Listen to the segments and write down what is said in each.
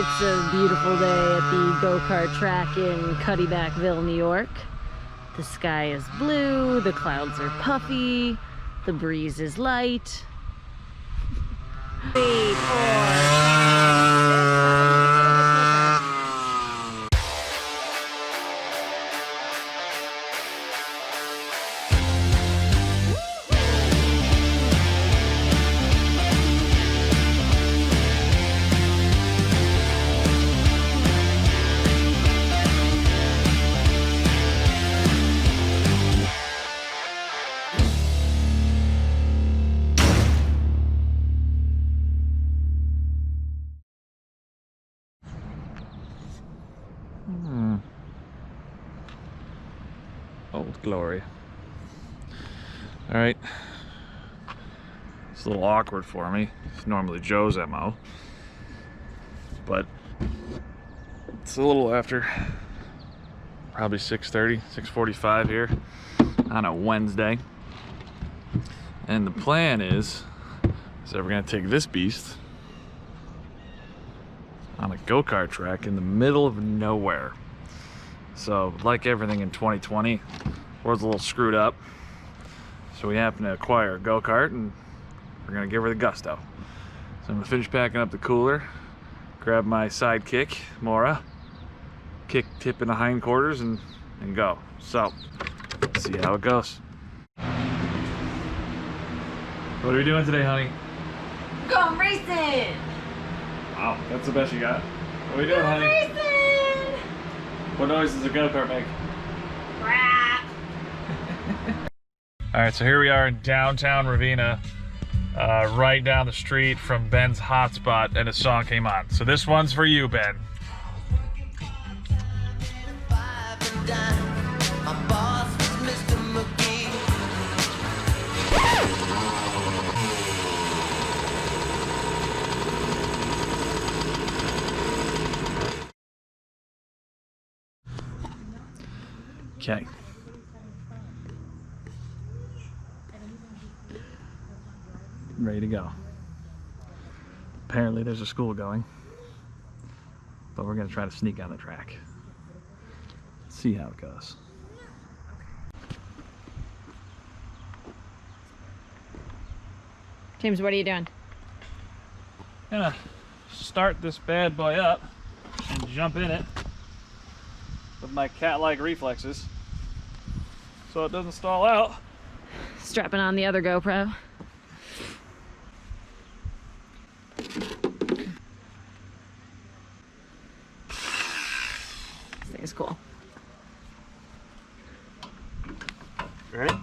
It's a beautiful day at the go-kart track in Cuddybackville, New York. The sky is blue, the clouds are puffy, the breeze is light. 3, 4. Old glory. All right, it's a little awkward for me. It's normally Joe's MO, but it's a little after, probably 6:30, 6:45 here on a Wednesday. And the plan is that we're gonna take this beast on a go-kart track in the middle of nowhere. So, like everything in 2020, world's a little screwed up. So we happen to acquire a go-kart and we're gonna give her the gusto. So I'm gonna finish packing up the cooler, grab my sidekick, Mora, kick tip in the hindquarters and go. So, let's see how it goes. What are we doing today, honey? Going racing! Wow, that's the best you got. What are we doing, honey? Racing! What noise does a go-kart make? Crap! Alright, so here we are in downtown Ravenna, right down the street from Ben's hotspot, and a song came on. So this one's for you, Ben. Okay. Ready to go. Apparently there's a school going, but we're gonna try to sneak on the track. See how it goes. James, what are you doing? Gonna start this bad boy up and jump in it with my cat-like reflexes so it doesn't stall out. Strapping on the other GoPro. This thing is cool. Ready?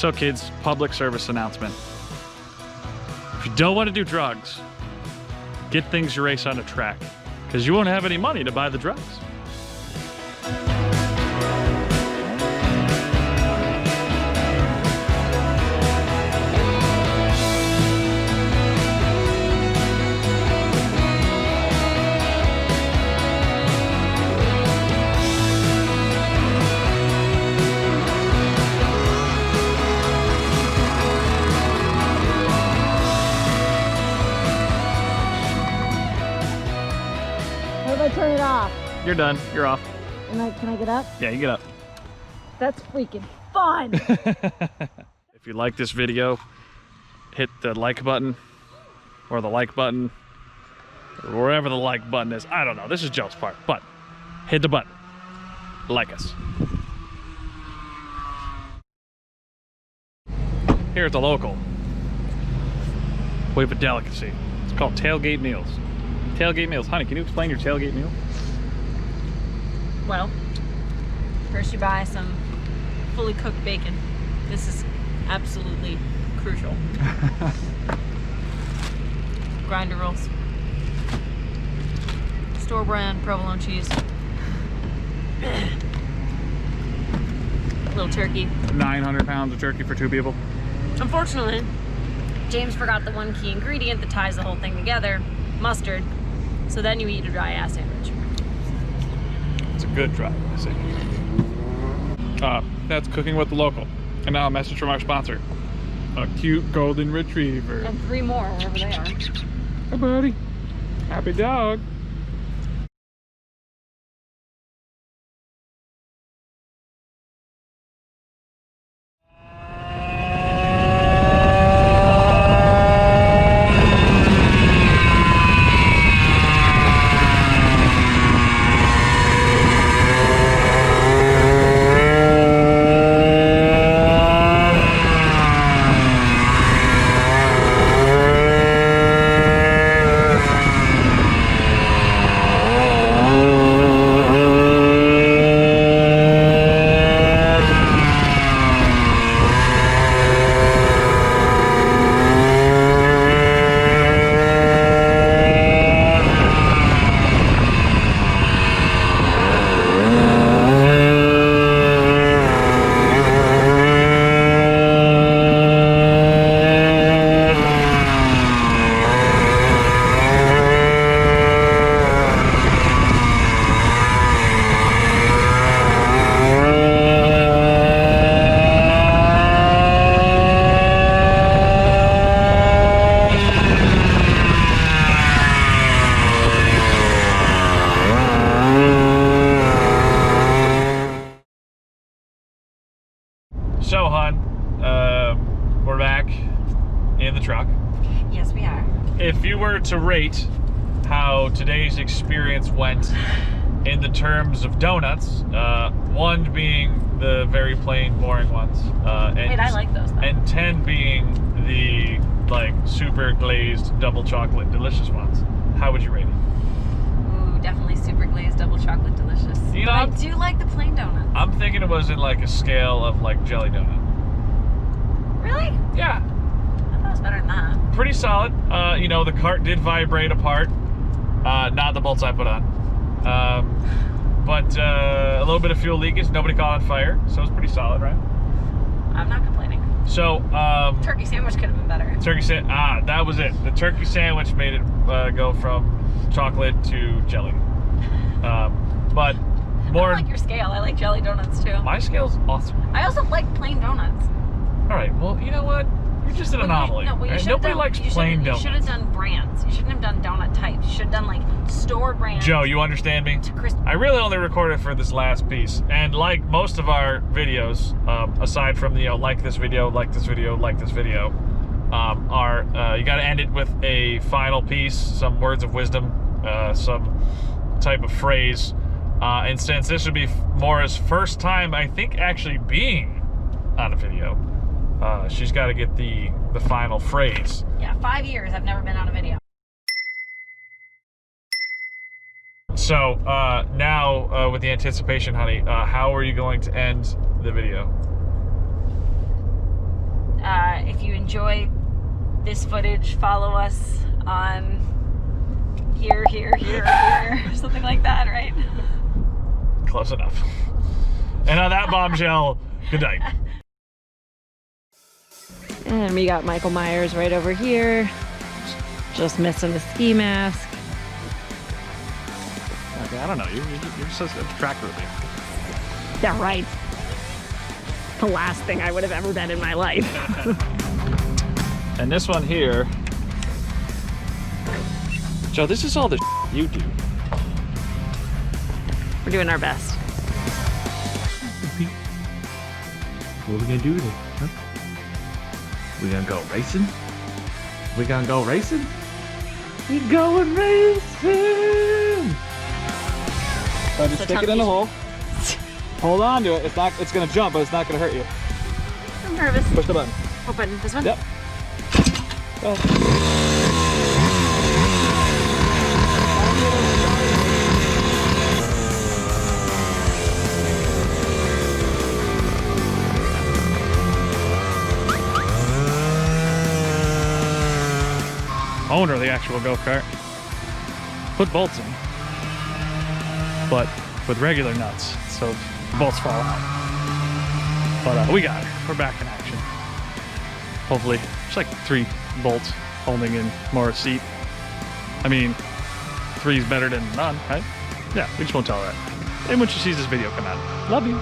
So kids, public service announcement. If you don't want to do drugs, get things you race on a track, because you won't have any money to buy the drugs. What if I turn it off? You're done. You're off. Can I get up? Yeah, you get up. That's freaking fun! If you like this video, hit the like button, or the like button, or wherever the like button is. I don't know. This is Joe's part, but hit the button. Like us. Here at the local, we have a delicacy. It's called tailgate meals. Tailgate meals. Honey, can you explain your tailgate meal? Well, first you buy some fully cooked bacon. This is absolutely crucial. Grinder rolls. Store brand provolone cheese. Little turkey. 900 pounds of turkey for 2 people. Unfortunately, James forgot the one key ingredient that ties the whole thing together, mustard. So then you eat a dry ass sandwich. It's a good try, I say. That's Cooking with the Local. And now a message from our sponsor. A cute golden retriever. And 3 more, wherever they are. Hi, buddy. Happy dog. So, hon, we're back in the truck. Yes, we are. If you were to rate how today's experience went in the terms of donuts, 1 being the very plain, boring ones, and Wait, I like those though. and 10 being the like super glazed double chocolate delicious ones, how would you rate it? Ooh, definitely super glazed double chocolate delicious. You know, but I do like the plain donuts. I'm thinking it was in like a scale of like jelly donut. Really? Yeah, I thought it was better than that. pretty solid. You know, the cart did vibrate apart, not the bolts I put on. But a little bit of fuel leakage, nobody caught on fire, so it's pretty solid, right? I'm not complaining. So, Turkey sandwich could have been better. that was it. The turkey sandwich made it go from chocolate to jelly. But more. I don't like your scale. I like jelly donuts too. My scale's awesome. I also like plain donuts. All right, well, you know what? You're just an anomaly. Right? Nobody likes plain donuts. You should have done brands. You shouldn't have done donut types. You should have done like store brands. Joe, you understand me? I really only recorded for this last piece, and like most of our videos, aside from the like this video, like this video, like this video, you got to end it with a final piece, some words of wisdom, some type of phrase. And since this would be Maura's first time, I think, actually being on a video, she's got to get the final phrase. Yeah, 5 years I've never been on a video. So now, with the anticipation, honey, how are you going to end the video? If you enjoyed this footage, follow us on here, something like that, right? Close enough. And on that bombshell, good night. And we got Michael Myers right over here, just missing the ski mask. Okay, I don't know. You're so attracted to me. Yeah, right. The last thing I would have ever done in my life. And this one here, Joe, this is all the you do. We're doing our best. What are we gonna do today? Huh? We gonna go racing? We gonna go racing? We going racing! So just stick it in the hole. Hold on to it. It's gonna jump, but it's not gonna hurt you. I'm nervous. Push the button. What button? This one? Yep. Go. Owner of the actual go-kart put bolts in, but with regular nuts, so the bolts fall out. But we got it. We're back in action. Hopefully, it's like 3 bolts holding in more seat. I mean, 3 is better than none, right? Yeah, we just won't tell her that. And when she sees this video come out, love you.